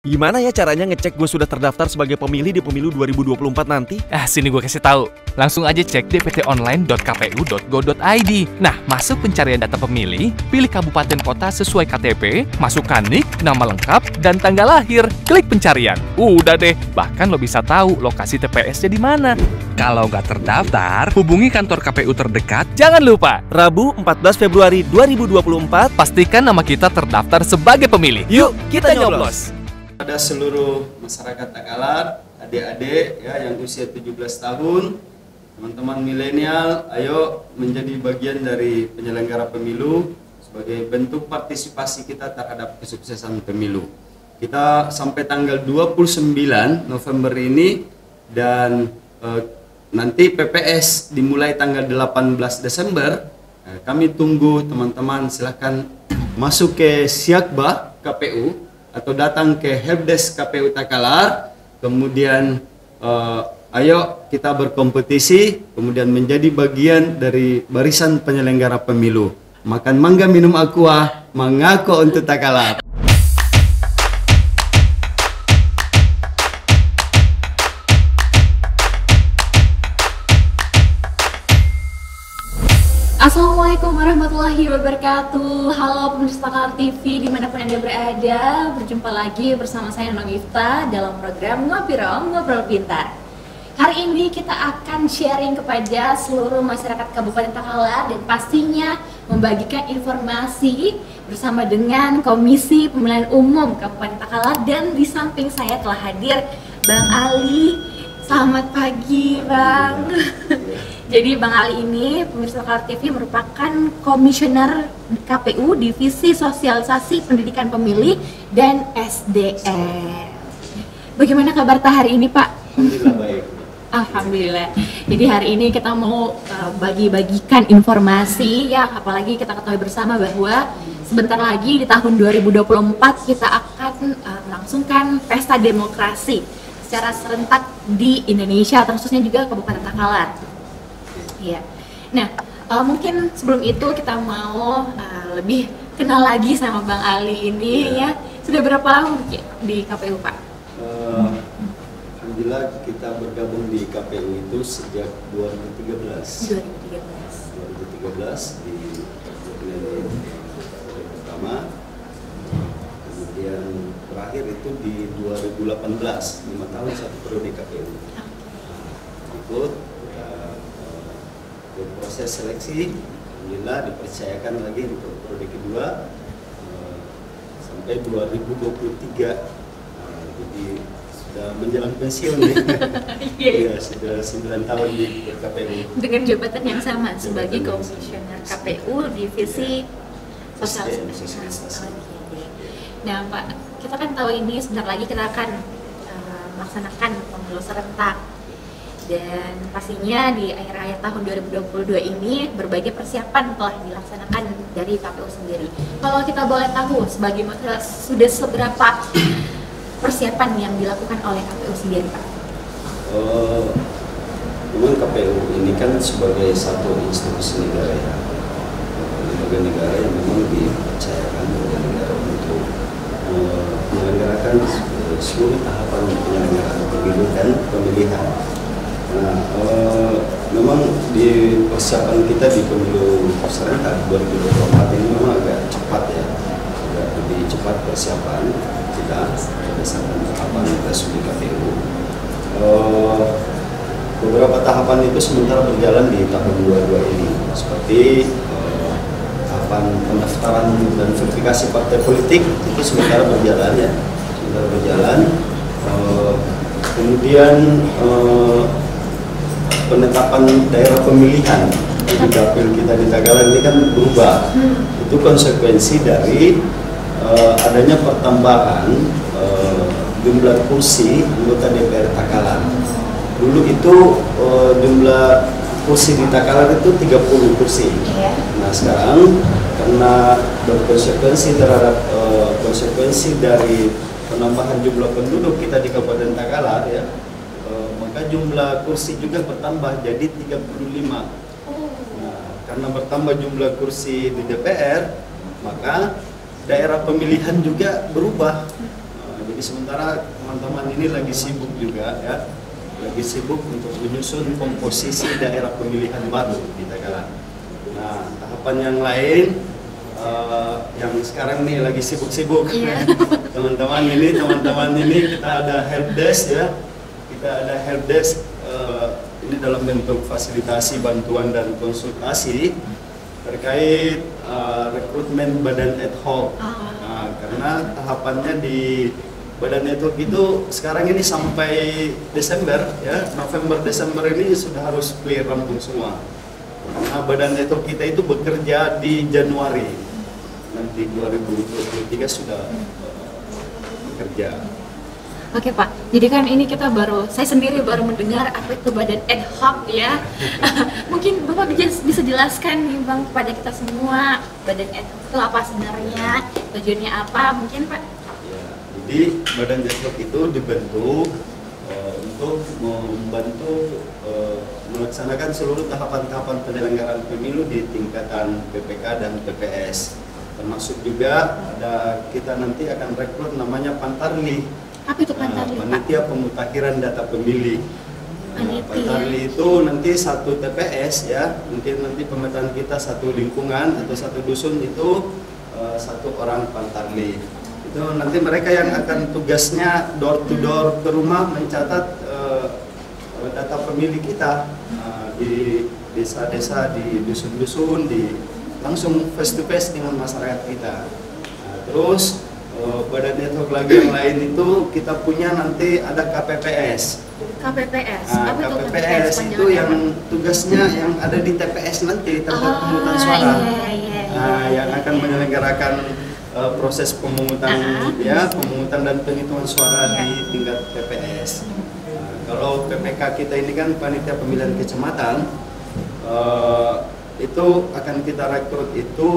Gimana ya caranya ngecek gue sudah terdaftar sebagai pemilih di pemilu 2024 nanti? Sini gue kasih tahu. Langsung aja cek dptonline.kpu.go.id. Nah, masuk pencarian data pemilih, pilih kabupaten kota sesuai KTP, masukkan nik, nama lengkap, dan tanggal lahir. Klik pencarian. Udah deh, bahkan lo bisa tahu lokasi TPS-nya di mana. Kalau nggak terdaftar, hubungi kantor KPU terdekat. Jangan lupa, Rabu 14 Februari 2024, pastikan nama kita terdaftar sebagai pemilih. Yuk, kita nyoblos! Pada seluruh masyarakat Takalar, adik-adik ya yang usia 17 tahun, teman-teman milenial, ayo menjadi bagian dari penyelenggara pemilu sebagai bentuk partisipasi kita terhadap kesuksesan pemilu. Kita sampai tanggal 29 November ini dan nanti PPS dimulai tanggal 18 Desember. Kami tunggu teman-teman, silahkan masuk ke Siakba KPU atau datang ke Helpdesk KPU Takalar, kemudian ayo kita berkompetisi, kemudian menjadi bagian dari barisan penyelenggara pemilu. Makan mangga, minum aqua, mengaku untuk Takalar. Assalamualaikum warahmatullahi wabarakatuh. Halo pemirsa Takalar TV dimanapun Anda berada. Berjumpa lagi bersama saya Nona Miftah dalam program Ngopirong Ngobrol Pintar. Hari ini kita akan sharing kepada seluruh masyarakat Kabupaten Takalar dan pastinya membagikan informasi bersama dengan Komisi Pemilihan Umum Kabupaten Takalar. Dan di samping saya telah hadir Bang Ali. Selamat pagi Bang. Jadi Bang Ali ini, pemirsa Takalar TV, merupakan Komisioner KPU Divisi Sosialisasi Pendidikan Pemilih dan SDM. Bagaimana kabar hari ini Pak? Alhamdulillah baik. Alhamdulillah. Jadi hari ini kita mau bagi-bagikan informasi ya, apalagi kita ketahui bersama bahwa sebentar lagi di tahun 2024 kita akan melangsungkan pesta demokrasi secara serentak di Indonesia, khususnya juga Kabupaten Takalar. Ya. Nah, mungkin sebelum itu kita mau lebih kenal lagi sama Bang Ali ini ya. Sudah berapa lama di KPU Pak? Alhamdulillah kita bergabung di KPU itu sejak 2013. 2013 di periode pertama, kemudian terakhir itu di 2018, 5 tahun satu periode KPU. Ikut proses seleksi, alhamdulillah dipercayakan lagi untuk periode kedua sampai 2023. Jadi sudah menjelang pensiun nih. Ya, sudah 9 tahun di KPU dengan jabatan yang sama sebagai Komisioner KPU Divisi Sosialisasi. Nah Pak, kita kan tahu ini sebentar lagi kita akan melaksanakan pemilu serentak. Dan pastinya di akhir-akhir tahun 2022 ini berbagai persiapan telah dilaksanakan dari KPU sendiri. Kalau kita boleh tahu sebagai sudah seberapa persiapan yang dilakukan oleh KPU sendiri Pak? Memang KPU ini kan sebagai satu institusi negara ya, lembaga negara yang memang dipercayakan oleh negara untuk menyelenggarakan seluruh tahapan penyelenggaraan pemilu dan pemilihan. Nah, memang di persiapan kita di pemilu serentak 2024 ini memang agak cepat ya, agak lebih cepat persiapan kita berdasarkan tahapan resmi KPU. Beberapa tahapan itu sementara berjalan di tahun 22 ini, seperti tahapan pendaftaran dan verifikasi partai politik itu sementara berjalan ya, kemudian penetapan daerah pemilihan di dapil kita di Takalar ini kan berubah. Itu konsekuensi dari adanya pertambahan jumlah kursi anggota DPR Takalar. Dulu itu jumlah kursi di Takalar itu 30 kursi. Nah sekarang karena berkonsekuensi terhadap konsekuensi dari penambahan jumlah penduduk kita di Kabupaten Takalar ya, maka jumlah kursi juga bertambah jadi 35. Nah, karena bertambah jumlah kursi di DPR, maka daerah pemilihan juga berubah. Jadi Jadi sementara teman-teman ini lagi sibuk juga ya, lagi sibuk untuk menyusun komposisi daerah pemilihan baru di Tagalan. Nah, tahapan yang lain yang sekarang nih lagi sibuk-sibuk. Teman-teman ini kita ada helpdesk ya, kita ada helpdesk ini dalam bentuk fasilitasi, bantuan dan konsultasi terkait rekrutmen badan ad hoc. Nah, karena tahapannya di badan ad hoc itu sekarang ini sampai Desember ya, November Desember ini sudah harus clear rampung semua. Nah, badan ad hoc kita itu bekerja di Januari nanti 2023 sudah bekerja. Oke Pak, jadi kan ini saya sendiri baru mendengar apa itu badan ad hoc ya. Mungkin Bapak bisa jelaskan nih Bang kepada kita semua, badan ad hoc itu apa sebenarnya, tujuannya apa mungkin Pak? Ya, jadi badan ad hoc itu dibentuk untuk membantu melaksanakan seluruh tahapan-tahapan penyelenggaraan pemilu di tingkatan PPK dan PPS. Termasuk juga kita nanti akan rekrut namanya Pantarli. Apa itu Pantarli, Pak? Panitia Pemutakhiran Data Pemilih. Pantarli itu nanti satu TPS ya, mungkin nanti pemetaan kita satu lingkungan atau satu dusun itu satu orang Pantarli. Itu nanti mereka yang akan tugasnya door to door ke rumah mencatat data pemilih kita di desa-desa, di dusun-dusun, langsung face to face dengan masyarakat kita. Nah, terus badan ad hoc lagi yang lain itu kita punya nanti ada KPPS. KPPS. Nah, KPPS itu yang tugasnya yang ada di TPS nanti, tempat pemungutan suara. Nah, yang akan menyelenggarakan proses pemungutan pemungutan dan penghitungan suara di tingkat TPS. Nah, kalau PPK kita ini kan panitia pemilihan kecamatan, itu akan kita rekrut itu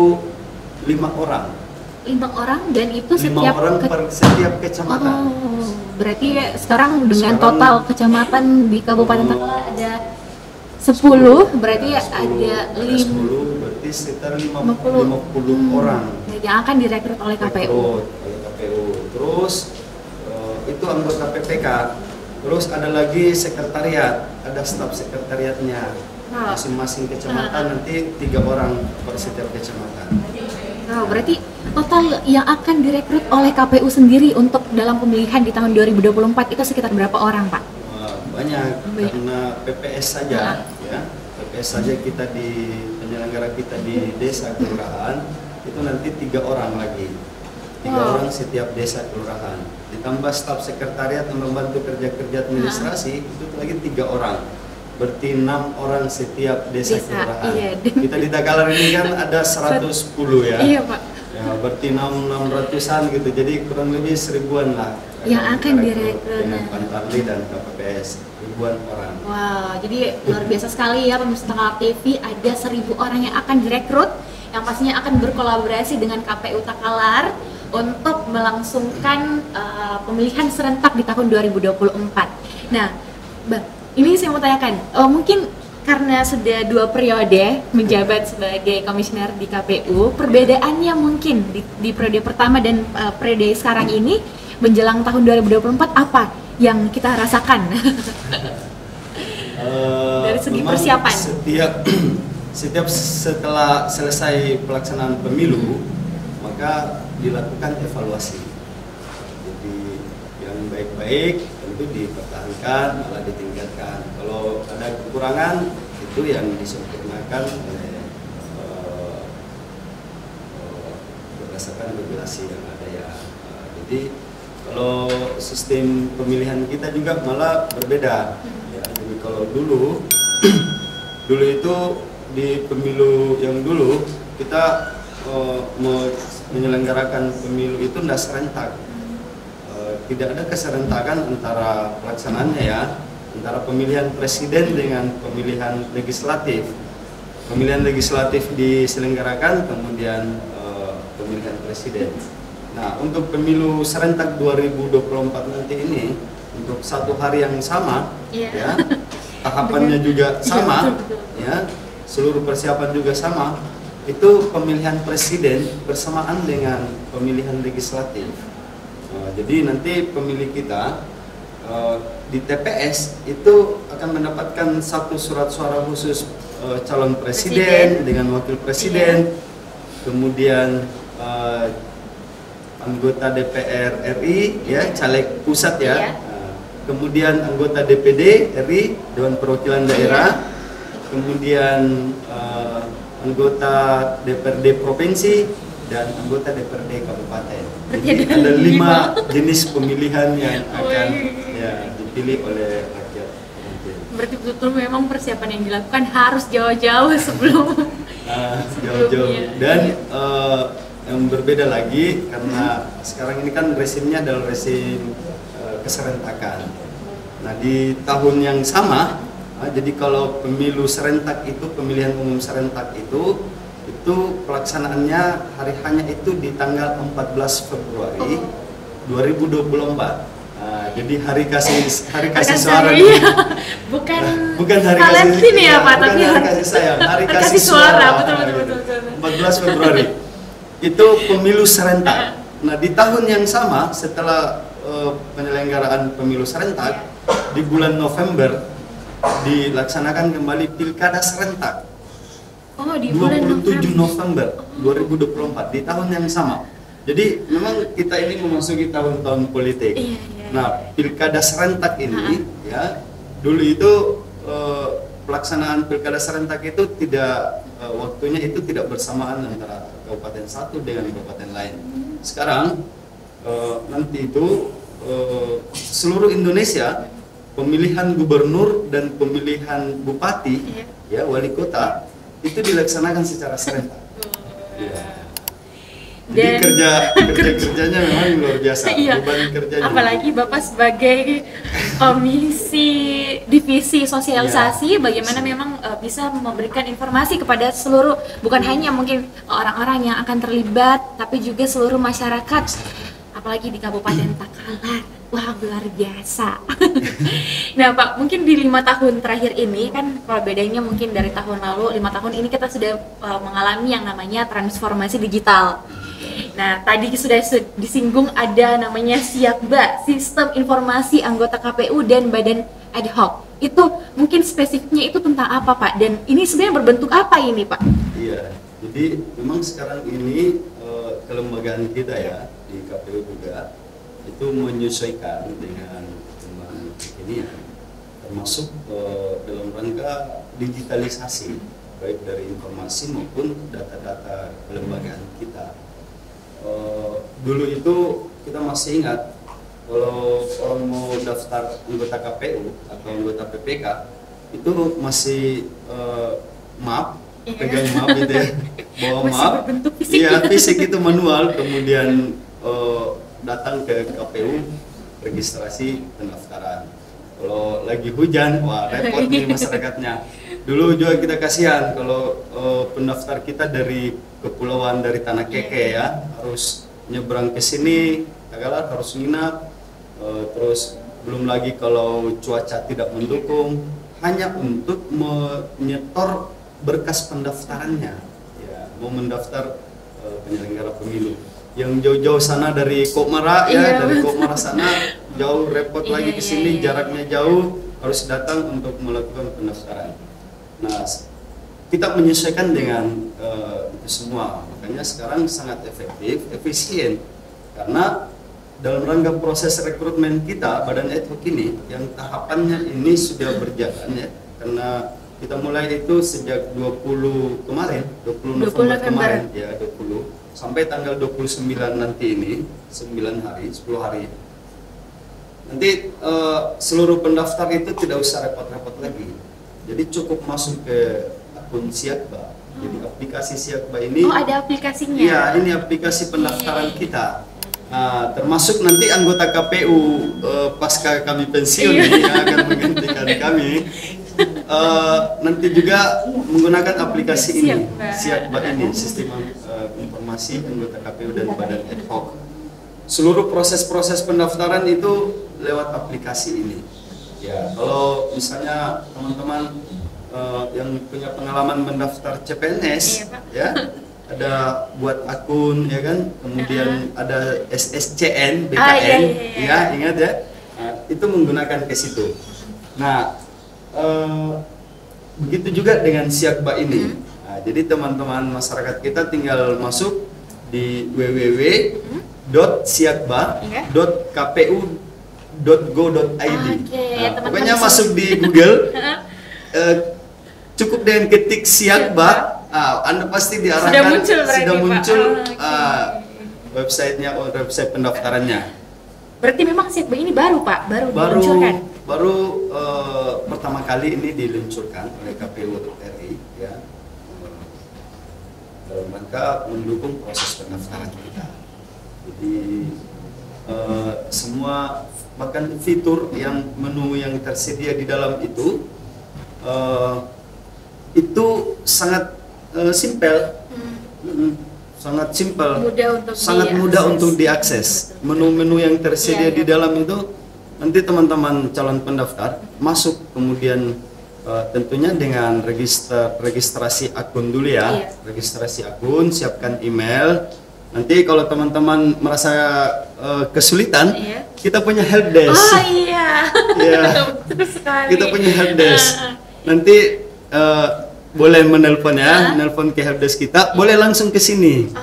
5 orang. 5 orang dan itu 5 orang per setiap kecamatan. Oh, berarti sekarang dengan total kecamatan di Kabupaten Tagalar ada 10, berarti ya, ada 10 berarti sekitar 50 orang yang akan direkrut oleh KPU. Terus itu anggota PPK. Terus ada lagi sekretariat, ada staf sekretariatnya. Masing-masing kecamatan nanti 3 orang per setiap kecamatan. Nah, berarti total yang akan direkrut oleh KPU sendiri untuk dalam pemilihan di tahun 2024 itu sekitar berapa orang, Pak? Banyak, karena PPS saja ya. PPS saja kita di penyelenggara kita di desa kelurahan itu nanti 3 orang lagi. 3 orang setiap desa kelurahan. Ditambah staf sekretariat yang membantu kerja-kerja administrasi itu lagi 3 orang. Berarti 6 orang setiap desa kelurahan. Iya. Kita di Tagalar ini kan ada 110 ya. Iya Pak. Ya, berarti 600-an gitu. Jadi kurang lebih 1000-an lah. Yang akan direkrut dengan Pantarli dan KPPS, ribuan orang. Wow, jadi luar biasa sekali ya pemirsa Tagalar TV, ada 1000 orang yang akan direkrut, yang pastinya akan berkolaborasi dengan KPU Tagalar untuk melangsungkan pemilihan serentak di tahun 2024. Nah, Bang, ini saya mau tanyakan, mungkin karena sudah 2 periode menjabat sebagai komisioner di KPU, perbedaannya mungkin di periode pertama dan periode sekarang ini menjelang tahun 2024 apa yang kita rasakan? Dari segi persiapan. Setiap setelah selesai pelaksanaan pemilu, maka dilakukan evaluasi. Jadi yang baik-baik tentu dipertahankan, malah ditingkatkan. Kalau ada kekurangan itu yang disempurnakan oleh berdasarkan regulasi yang ada ya. Jadi kalau sistem pemilihan kita juga malah berbeda. Ya, jadi kalau dulu itu di pemilu yang dulu kita menyelenggarakan pemilu itu tidak serentak. Tidak ada keserentakan antara pelaksanaannya ya, antara pemilihan presiden dengan pemilihan legislatif. Pemilihan legislatif diselenggarakan, kemudian pemilihan presiden. Nah, untuk pemilu serentak 2024 nanti ini, untuk 1 hari yang sama, ya, tahapannya juga sama, ya, seluruh persiapan juga sama. Itu pemilihan presiden bersamaan dengan pemilihan legislatif. Jadi nanti pemilih kita di TPS itu akan mendapatkan satu surat suara khusus calon presiden dengan wakil presiden, kemudian anggota DPR RI ya, caleg pusat ya, kemudian anggota DPD RI, Dewan Perwakilan Daerah, kemudian anggota DPRD provinsi dan anggota DPRD kabupaten. Jadi ada 5 jenis pemilihan yang akan ya dipilih oleh rakyat. Berarti betul-betul memang persiapan yang dilakukan harus jauh-jauh sebelum jauh-jauh. Dan yang berbeda lagi karena sekarang ini kan rezimnya adalah rezim keserentakan. Nah di tahun yang sama, jadi kalau pemilu serentak itu, pemilihan umum serentak itu pelaksanaannya hari hanya itu di tanggal 14 Februari 2024. Jadi hari kasih suara bukan hari kasih ini ya Pak, tapi hari kasih sayang, hari kasih suara. Betul. 14 Februari itu pemilu serentak. Nah di tahun yang sama setelah penyelenggaraan pemilu serentak di bulan November dilaksanakan kembali pilkada serentak. Oh, di bulan 27 November 2024 di tahun yang sama. Jadi memang kita ini memasuki tahun-tahun politik. Nah, pilkada serentak ini ya, dulu itu pelaksanaan pilkada serentak itu tidak waktunya itu tidak bersamaan antara kabupaten satu dengan kabupaten lain. Sekarang nanti itu seluruh Indonesia pemilihan gubernur dan pemilihan bupati ya, wali kota itu dilaksanakan secara serentak. Jadi kerjanya memang luar biasa. Beban kerjanya. Apalagi Bapak sebagai komisi divisi sosialisasi, bagaimana memang bisa memberikan informasi kepada seluruh, bukan hanya mungkin orang-orang yang akan terlibat, tapi juga seluruh masyarakat. Apalagi di Kabupaten Takalar. Wah, luar biasa. Nah Pak, mungkin di 5 tahun terakhir ini kan, kalau bedanya mungkin dari tahun lalu, 5 tahun ini kita sudah mengalami yang namanya transformasi digital. Nah, tadi sudah disinggung ada namanya Siakba, Sistem Informasi Anggota KPU dan Badan Ad Hoc. Itu mungkin spesifiknya itu tentang apa Pak? Dan ini sebenarnya berbentuk apa ini Pak? Iya, jadi memang sekarang ini kelembagaan kita ya di KPU juga itu menyesuaikan dengan perkembangan kekinian, termasuk dalam rangka digitalisasi baik dari informasi maupun data-data kelembagaan kita. Dulu itu kita masih ingat kalau orang mau daftar anggota KPU atau anggota PPK itu masih map, pegang map gitu ya, bawa map, iya fisik itu manual, kemudian datang ke KPU registrasi pendaftaran. Kalau lagi hujan, wah repot nih masyarakatnya. Dulu juga kita kasihan kalau pendaftar kita dari kepulauan, dari Tanah Keke ya, harus nyebrang ke sini, Takalar harus nginap, terus belum lagi kalau cuaca tidak mendukung, hanya untuk menyetor berkas pendaftarannya, ya, mau mendaftar penyelenggara pemilu. Yang jauh-jauh sana dari Kokmara ya, dari Kokmara sana jauh, repot lagi ke sini, jaraknya jauh, harus datang untuk melakukan pendaftaran. Nah, kita menyesuaikan dengan itu semua, makanya sekarang sangat efektif, efisien, karena dalam rangka proses rekrutmen kita Badan Ad Hoc ini yang tahapannya ini sudah berjalan ya, karena kita mulai itu sejak 20 November kemarin ya, 20 sampai tanggal 29 nanti ini, 9 hari, 10 hari. Nanti seluruh pendaftar itu tidak usah repot-repot lagi. Jadi cukup masuk ke akun Siakba. Jadi aplikasi Siakba ini. Oh, ada aplikasinya. Iya, ini aplikasi pendaftaran kita. Nah, termasuk nanti anggota KPU pasca kami pensiun yang akan menggantikan kami. Nanti juga menggunakan aplikasi ini, Siakba ini, sistem informasi anggota KPU dan Badan Ad Hoc. Seluruh proses-proses pendaftaran itu lewat aplikasi ini. Ya, kalau misalnya teman-teman yang punya pengalaman mendaftar CPNS, ya, ada buat akun ya kan, kemudian ada SSCN, BKN, ya ingat ya. Nah, itu menggunakan ke situ. Nah, begitu juga dengan Siakba ini. Nah, jadi teman-teman masyarakat kita tinggal masuk di www.siakba.kpu.go.id. Pokoknya masuk di Google, cukup dengan ketik Siakba, Anda pasti diarahkan sudah muncul websitenya, website pendaftarannya. Berarti memang Siakba ini baru Pak, baru diluncurkan? Baru pertama kali ini diluncurkan oleh KPU RI ya, dalam rangka mendukung proses pendaftaran kita. Jadi semua bahkan fitur yang menu yang tersedia di dalam itu sangat simpel, sangat simpel, sangat mudah untuk diakses. Menu-menu yang tersedia di dalam itu nanti teman-teman calon pendaftar masuk, kemudian tentunya dengan registrasi akun dulu ya. Registrasi akun, siapkan email. Nanti kalau teman-teman merasa kesulitan, kita punya helpdesk. Oh iya. Betul sekali. Kita punya helpdesk. Nanti boleh menelpon ya, nelpon ke helpdesk kita, boleh langsung ke sini.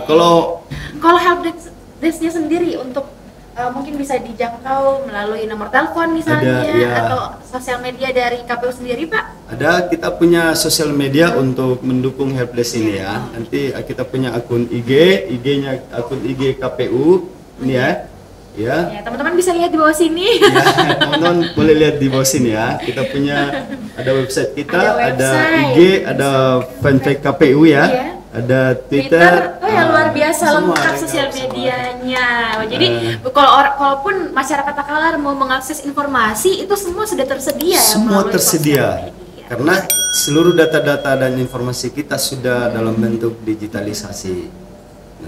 Kalau helpdesk-nya sendiri untuk mungkin bisa dijangkau melalui nomor telepon misalnya, atau sosial media dari KPU sendiri Pak? Ada, kita punya sosial media untuk mendukung helpdesk ini ya. Nanti kita punya akun IG-nya akun IG KPU ini ya. Ya, teman-teman bisa lihat di bawah sini. Ya, teman-teman boleh lihat di bawah sini ya. Kita punya ada website kita, ada IG, ada fanpage KPU ya. Ada Twitter, luar biasa lengkap sosial medianya. Jadi kalaupun masyarakat Takalar mau mengakses informasi itu semua sudah tersedia. Semua tersedia, karena seluruh data-data dan informasi kita sudah dalam bentuk digitalisasi.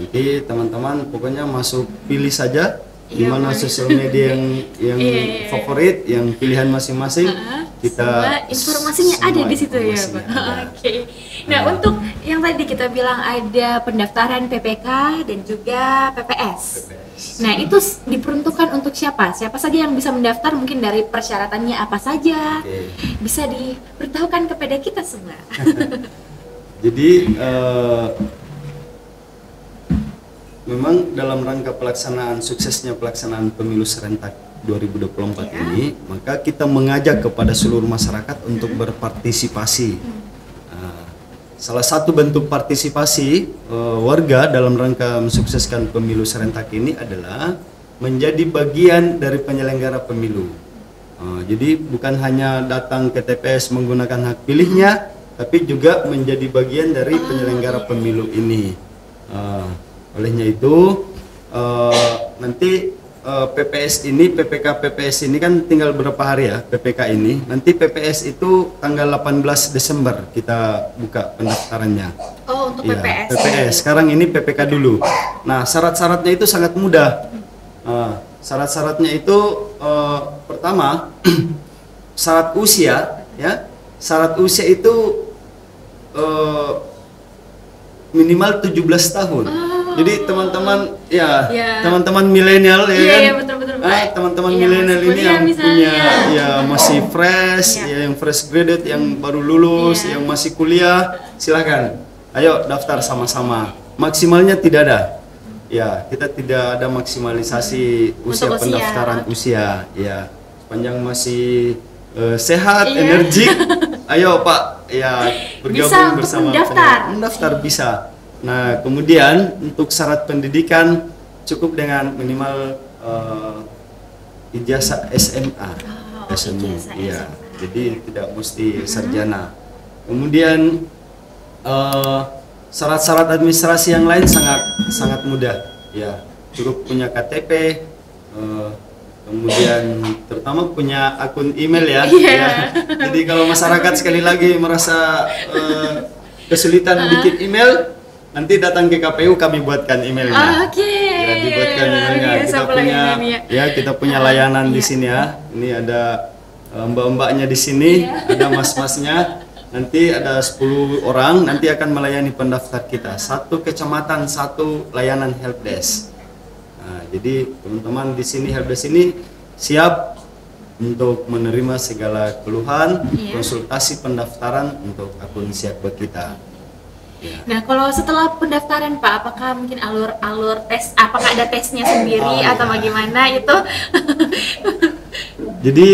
Nanti teman-teman pokoknya masuk, pilih saja di mana sosial media yang favorit, yang pilihan masing-masing. Kita informasinya ada di situ ya Pak. Oke. Nah, untuk yang tadi kita bilang ada pendaftaran PPK dan juga PPS. Nah, itu diperuntukkan untuk siapa? Siapa saja yang bisa mendaftar? Mungkin dari persyaratannya apa saja? Bisa diberitahukan kepada kita semua. Jadi memang dalam rangka suksesnya pelaksanaan pemilu serentak 2024 ini, maka kita mengajak kepada seluruh masyarakat untuk berpartisipasi. Salah satu bentuk partisipasi warga dalam rangka mensukseskan pemilu serentak ini adalah menjadi bagian dari penyelenggara pemilu. Jadi bukan hanya datang ke TPS menggunakan hak pilihnya, tapi juga menjadi bagian dari penyelenggara pemilu ini. Olehnya itu nanti PPS ini, PPS ini kan tinggal berapa hari ya PPK ini. Nanti PPS itu tanggal 18 Desember kita buka pendaftarannya. Oh, untuk PPS. PPS. Sekarang ini PPK dulu. Nah, syarat-syaratnya itu sangat mudah. Syarat-syaratnya itu pertama syarat usia ya. Syarat usia itu minimal 17 tahun. Jadi teman-teman teman-teman milenial betul, teman-teman milenial ini yang punya masih fresh, yang fresh graduate, yang baru lulus, yang masih kuliah, silakan. Ayo daftar sama-sama. Maksimalnya tidak ada. Ya, kita tidak ada maksimalisasi usia pendaftaran usia. Ya, sepanjang masih sehat, energik. Ayo Pak, bergabung bersama mendaftar bisa. Nah, kemudian untuk syarat pendidikan cukup dengan minimal ijazah SMA. Iya. Jadi tidak mesti sarjana. Kemudian syarat-syarat administrasi yang lain sangat mudah. Ya, cukup punya KTP, kemudian terutama punya akun email ya. Jadi kalau masyarakat sekali lagi merasa kesulitan bikin email, nanti datang ke KPU, kami buatkan emailnya. Ya, dibuatkan emailnya. Kita punya layanan di sini ya. Ini ada mbak-mbaknya di sini, ada mas-masnya. nanti ada 10 orang nanti akan melayani pendaftar kita. Satu kecamatan, satu layanan helpdesk. Nah, jadi teman-teman di sini helpdesk ini siap untuk menerima segala keluhan, konsultasi pendaftaran untuk akun Siakba kita. Ya. Nah, kalau setelah pendaftaran Pak, apakah mungkin alur tes, apakah ada tesnya sendiri atau bagaimana itu? Jadi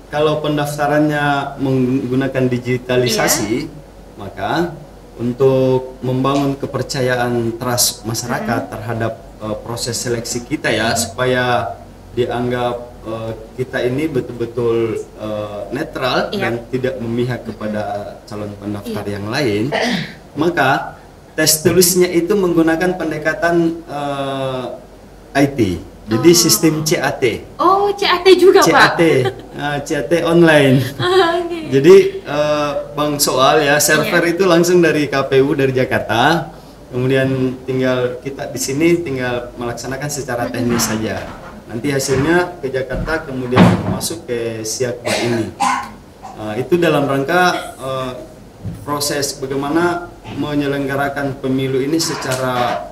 kalau pendaftarannya menggunakan digitalisasi, maka untuk membangun kepercayaan trust masyarakat terhadap proses seleksi kita ya, supaya dianggap kita ini betul-betul netral dan tidak memihak kepada calon pendaftar yang lain, maka tes tulisnya itu menggunakan pendekatan IT. Jadi sistem CAT. Oh, CAT juga CAT, Pak? CAT online. Jadi Bang Soal ya, server itu langsung dari KPU dari Jakarta. Kemudian tinggal kita di sini tinggal melaksanakan secara teknis saja. Nanti hasilnya ke Jakarta kemudian masuk ke Siakba ini. Itu dalam rangka proses bagaimana menyelenggarakan pemilu ini secara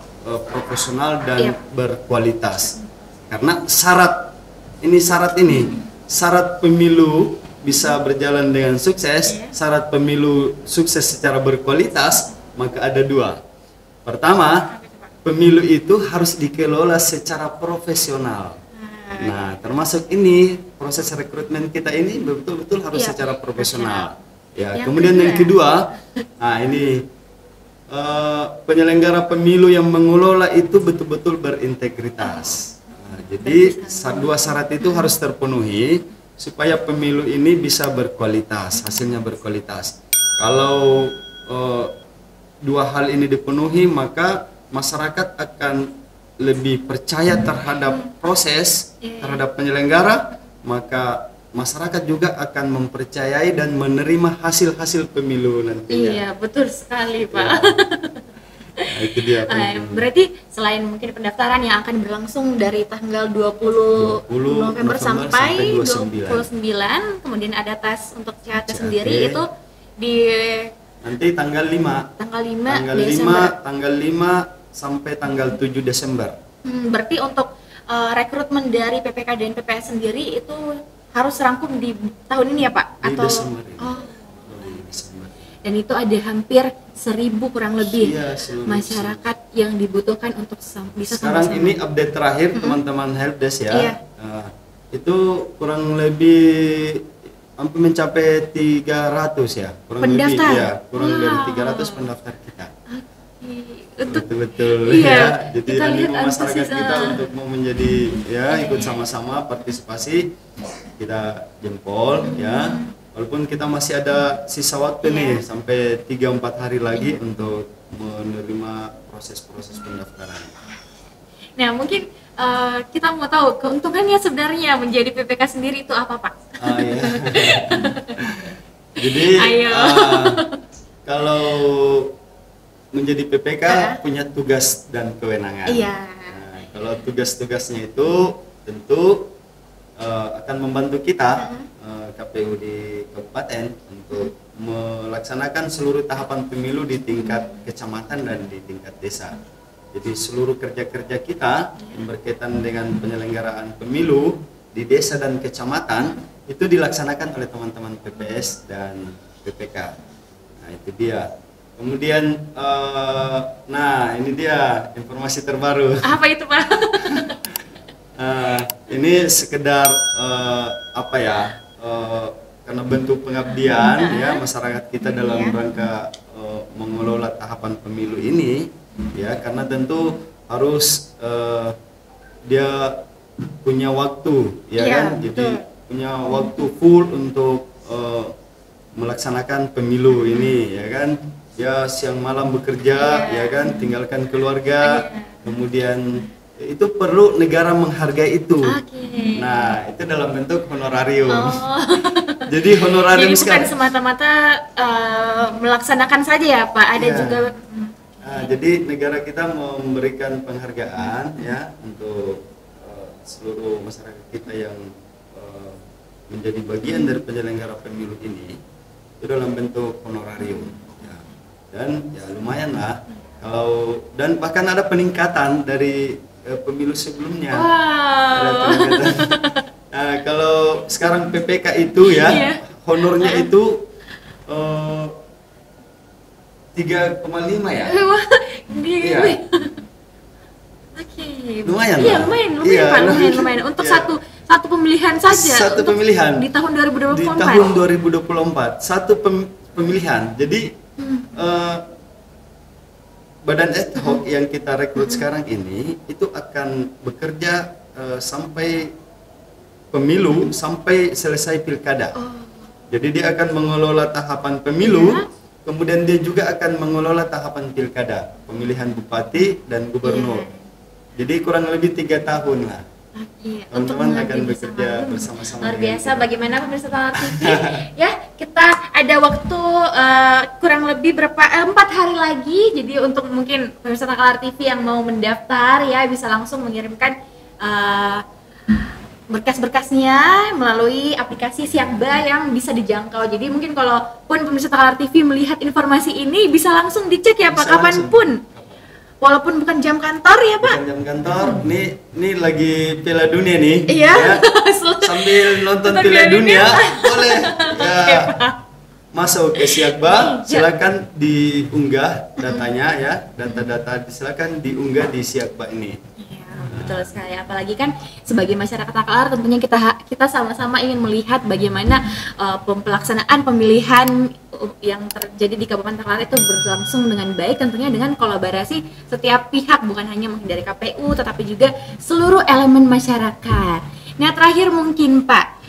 profesional dan berkualitas. Karena syarat pemilu bisa berjalan dengan sukses, syarat pemilu sukses secara berkualitas, maka ada dua. Pertama, pemilu itu harus dikelola secara profesional. Nah, termasuk ini proses rekrutmen kita ini betul-betul harus secara profesional. Ya, kemudian yang kedua, nah ini penyelenggara pemilu yang mengelola itu betul-betul berintegritas. Jadi dua syarat itu harus terpenuhi supaya pemilu ini bisa berkualitas, hasilnya berkualitas. Kalau dua hal ini dipenuhi, maka masyarakat akan lebih percaya terhadap proses, terhadap penyelenggara, maka masyarakat juga akan mempercayai dan menerima hasil-hasil pemilu nantinya. Iya, betul sekali Pak. Nah, itu dia. Berarti selain mungkin pendaftaran yang akan berlangsung dari tanggal 20 November sampai 29, kemudian ada tes untuk CAT sendiri itu di nanti tanggal 5 Desember. Tanggal 5 sampai tanggal 7 Desember. Berarti untuk rekrutmen dari PPK dan PPS sendiri itu harus rangkum di tahun ini ya Pak? Di Desember ini. Desember. Dan itu ada hampir 1000 kurang lebih masyarakat yang dibutuhkan untuk bisa sekarang sama-sama. Ini update terakhir teman-teman helpdesk ya. Itu kurang lebih hampir mencapai 300 ya. Kurang pendaftar. lebih ya, kurang dari 300 pendaftar kita. Betul-betul ya. Jadi animo masyarakat kita untuk mau menjadi ikut sama-sama partisipasi, kita jempol ya. Walaupun kita masih ada sisa waktu nih sampai 3-4 hari lagi untuk menerima proses-proses pendaftaran. Nah, mungkin kita mau tahu keuntungannya sebenarnya menjadi PPK sendiri itu apa Pak? Jadi kalau menjadi PPK punya tugas dan kewenangan. Nah, kalau tugas-tugasnya itu tentu akan membantu kita KPU di kabupaten untuk melaksanakan seluruh tahapan pemilu di tingkat kecamatan dan di tingkat desa. Jadi seluruh kerja-kerja kita yang berkaitan dengan penyelenggaraan pemilu di desa dan kecamatan itu dilaksanakan oleh teman-teman PPS dan PPK. Nah, itu dia. Kemudian, ini dia informasi terbaru. Apa itu Pak? Ini sekedar karena bentuk pengabdian ya masyarakat kita dalam rangka mengelola tahapan pemilu ini ya, karena tentu harus dia punya waktu ya kan, jadi punya waktu full untuk melaksanakan pemilu ini ya kan. Ya siang malam bekerja ya kan, tinggalkan keluarga, kemudian itu perlu negara menghargai itu. Nah, itu dalam bentuk honorarium. Jadi honorarium jadi bukan semata-mata melaksanakan saja ya Pak, ada juga. Jadi negara kita memberikan penghargaan ya untuk seluruh masyarakat kita yang menjadi bagian dari penyelenggara pemilu ini. itu dalam bentuk honorarium. Ya. Dan ya lumayan lah. Kalau dan bahkan ada peningkatan dari pemilu sebelumnya. Ada peningkatan. Nah, kalau sekarang PPK itu ya honornya itu 3,5 ya. Iya. Oke. Lumayan Iya, lah. lumayan Iya, Pak, lumayan. Untuk iya. satu pemilihan saja. Satu untuk pemilihan di tahun 2024. Di tahun 2024 satu pemilihan. Jadi badan ad hoc yang kita rekrut sekarang ini itu akan bekerja sampai pemilu sampai selesai pilkada. Jadi dia akan mengelola tahapan pemilu, kemudian dia juga akan mengelola tahapan pilkada, pemilihan bupati dan gubernur. Jadi kurang lebih 3 tahun lah. Teman-teman akan bekerja bersama-sama. Luar biasa bagaimana pemirsa Talar TV. Ya, kita ada waktu kurang lebih 4 hari lagi. Jadi untuk mungkin pemirsa Talar TV yang mau mendaftar ya bisa langsung mengirimkan berkas-berkasnya melalui aplikasi Siakba yang bisa dijangkau. Jadi mungkin kalaupun pemirsa Talar TV melihat informasi ini bisa langsung dicek ya Pak, kapanpun. Walaupun bukan jam kantor ya Pak. Bukan jam kantor. Ini lagi Piala Dunia nih. Iya. Ya. Sambil nonton Piala Dunia boleh ya. Masuk ke Siakba, silakan diunggah datanya ya. Data-data silakan diunggah di Siakba ini. Betul sekali, apalagi kan sebagai masyarakat Takalar tentunya kita sama-sama ingin melihat bagaimana pelaksanaan pemilihan yang terjadi di Kabupaten Takalar itu berlangsung dengan baik, tentunya dengan kolaborasi setiap pihak, bukan hanya mungkin dari KPU tetapi juga seluruh elemen masyarakat. Nah, terakhir mungkin Pak,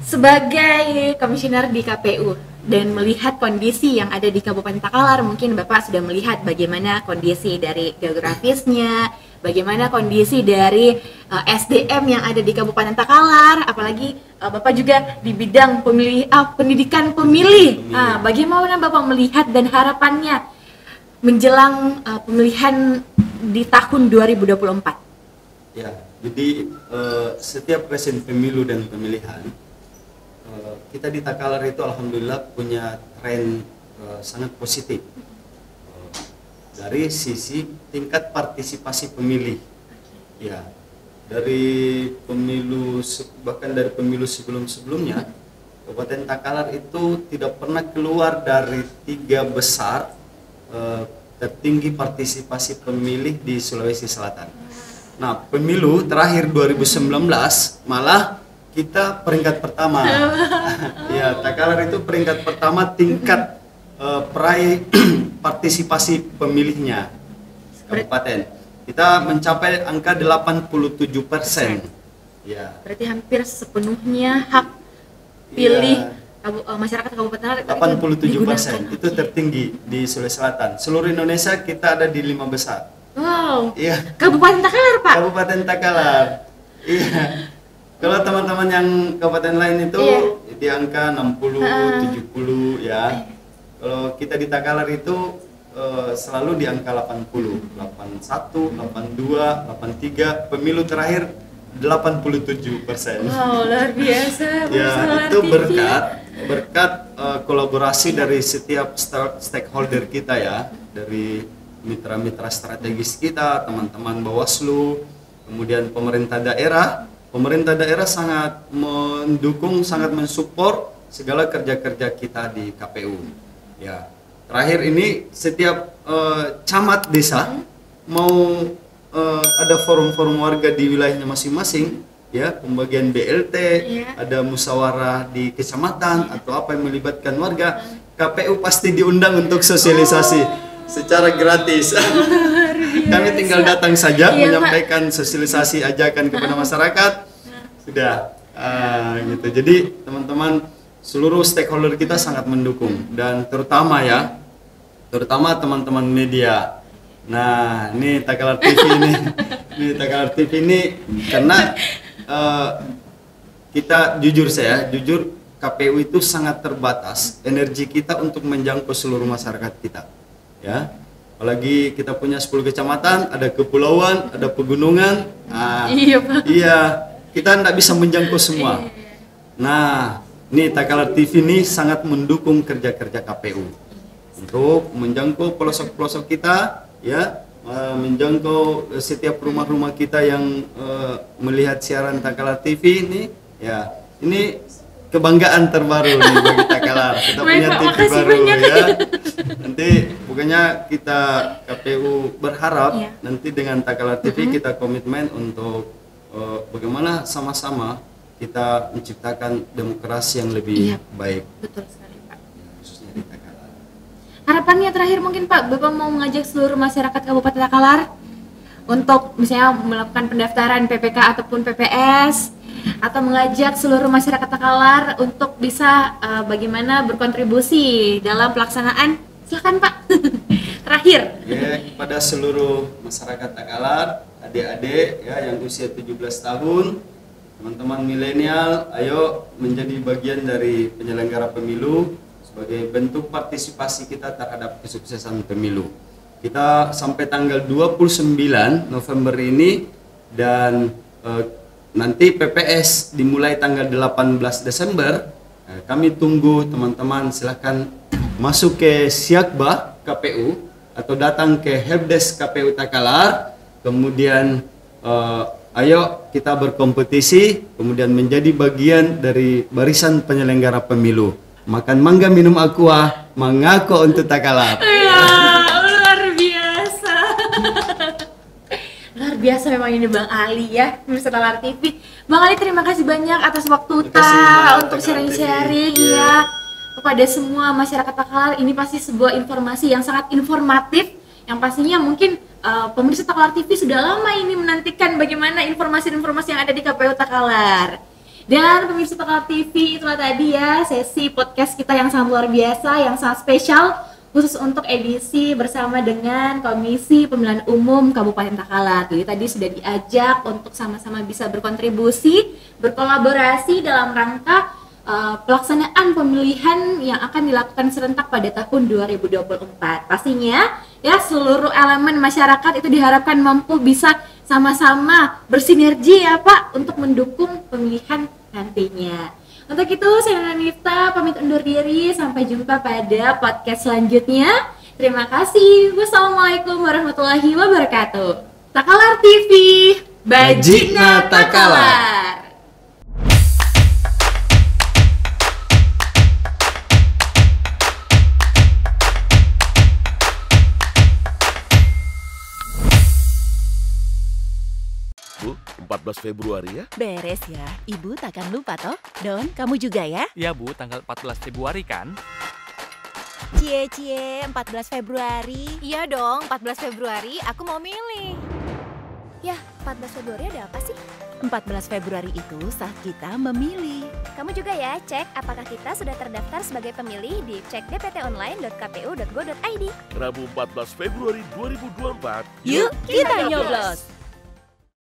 sebagai komisioner di KPU dan melihat kondisi yang ada di Kabupaten Takalar, mungkin Bapak sudah melihat bagaimana kondisi dari geografisnya, bagaimana kondisi dari SDM yang ada di Kabupaten Takalar, apalagi Bapak juga di bidang pendidikan pemilih. Bagaimana Bapak melihat dan harapannya menjelang pemilihan di tahun 2024? Ya, jadi setiap presiden pemilu dan pemilihan kita di Takalar itu alhamdulillah punya tren sangat positif dari sisi tingkat partisipasi pemilih. Ya, dari pemilu bahkan dari pemilu sebelum-sebelumnya Kabupaten Takalar itu tidak pernah keluar dari 3 besar tertinggi partisipasi pemilih di Sulawesi Selatan. Nah, pemilu terakhir 2019 malah kita peringkat pertama. Ya, Takalar itu peringkat pertama tingkat peraih partisipasi pemilihnya kabupaten. Kita mencapai angka 87%. Ya. Berarti hampir sepenuhnya hak pilih masyarakat Kabupaten Takalar 87% itu tertinggi di Sulawesi Selatan. Seluruh Indonesia kita ada di 5 besar. Wow. Iya. Kabupaten Takalar, Pak. Kabupaten Takalar. Iya. Kalau teman-teman yang kabupaten lain itu di angka 60, 70 ya. Kalau kita di Takalar itu selalu di angka 80, 81, 82, 83. Pemilu terakhir 87%. Wow, luar biasa. Ya, itu berkat kolaborasi dari setiap stakeholder kita ya, dari mitra-mitra strategis kita, teman-teman Bawaslu, kemudian pemerintah daerah. Pemerintah daerah sangat mendukung, sangat mensupport segala kerja-kerja kita di KPU. Ya, terakhir ini setiap camat desa mau ada forum-forum warga di wilayahnya masing-masing, ya, pembagian BLT, ada musyawarah di kecamatan atau apa yang melibatkan warga, KPU pasti diundang untuk sosialisasi secara gratis. Kami tinggal datang saja menyampaikan sosialisasi ajakan kepada masyarakat, sudah gitu. Jadi teman-teman seluruh stakeholder kita sangat mendukung, dan terutama teman-teman media. Nah, ini Takalar TV ini Takalar TV ini karena kita jujur KPU itu sangat terbatas energi kita untuk menjangkau seluruh masyarakat kita. Ya, apalagi kita punya 10 kecamatan, ada kepulauan, ada pegunungan. Iya, kita tidak bisa menjangkau semua. Nah, Ini Takalar TV ini sangat mendukung kerja-kerja KPU untuk menjangkau pelosok-pelosok kita, ya, menjangkau setiap rumah-rumah kita yang melihat siaran Takalar TV ini, ya, ini kebanggaan terbaru nih bagi Takalar. Kita punya TV baru ya. Nanti pokoknya kita KPU berharap nanti dengan Takalar TV kita komitmen untuk bagaimana sama-sama kita menciptakan demokrasi yang lebih baik. Betul sekali, Pak. Khususnya di Takalar. Harapannya terakhir mungkin Pak, Bapak mau mengajak seluruh masyarakat Kabupaten Takalar untuk misalnya melakukan pendaftaran PPK ataupun PPS, atau mengajak seluruh masyarakat Takalar untuk bisa bagaimana berkontribusi dalam pelaksanaan. Silakan Pak. Terakhir. Ya, kepada seluruh masyarakat Takalar, adik-adik ya yang usia 17 tahun, teman-teman milenial, ayo menjadi bagian dari penyelenggara pemilu sebagai bentuk partisipasi kita terhadap kesuksesan pemilu. Kita sampai tanggal 29 November ini dan nanti PPS dimulai tanggal 18 Desember. Kami tunggu teman-teman, silahkan masuk ke Siakba KPU atau datang ke Helpdesk KPU Takalar. Kemudian ayo kita berkompetisi, kemudian menjadi bagian dari barisan penyelenggara pemilu. Makan mangga, minum aqua, mengaku untuk Takalar. Luar biasa. Luar biasa memang ini Bang Ali ya, pemirsa Takalar TV. Bang Ali, terima kasih banyak atas waktu untuk sharing-sharing ya kepada semua masyarakat Takalar. Ini pasti sebuah informasi yang sangat informatif, yang pastinya mungkin pemirsa Takalar TV sudah lama ini menantikan bagaimana informasi-informasi yang ada di KPU Takalar. Dan pemirsa Takalar TV, itulah tadi ya sesi podcast kita yang sangat luar biasa, yang sangat spesial, khusus untuk edisi bersama dengan Komisi Pemilihan Umum Kabupaten Takalar. Jadi tadi sudah diajak untuk sama-sama bisa berkontribusi, berkolaborasi dalam rangka pelaksanaan pemilihan yang akan dilakukan serentak pada tahun 2024. Pastinya ya seluruh elemen masyarakat itu diharapkan mampu bisa sama-sama bersinergi ya Pak untuk mendukung pemilihan nantinya. Untuk itu saya Nona Nifta pamit undur diri, sampai jumpa pada podcast selanjutnya. Terima kasih. Wassalamualaikum warahmatullahi wabarakatuh. Takalar TV, Bajikna Takalar. Bu, 14 Februari ya? Beres ya, Ibu takkan lupa toh. Don, kamu juga ya? Ya Bu, tanggal 14 Februari kan? Cie, 14 Februari. Iya dong, 14 Februari aku mau milih. Yah, 14 Februari ada apa sih? 14 Februari itu saat kita memilih. Kamu juga ya cek apakah kita sudah terdaftar sebagai pemilih di cek dptonline.kpu.go.id. Rabu 14 Februari 2024. Yuk, kita nyoblos!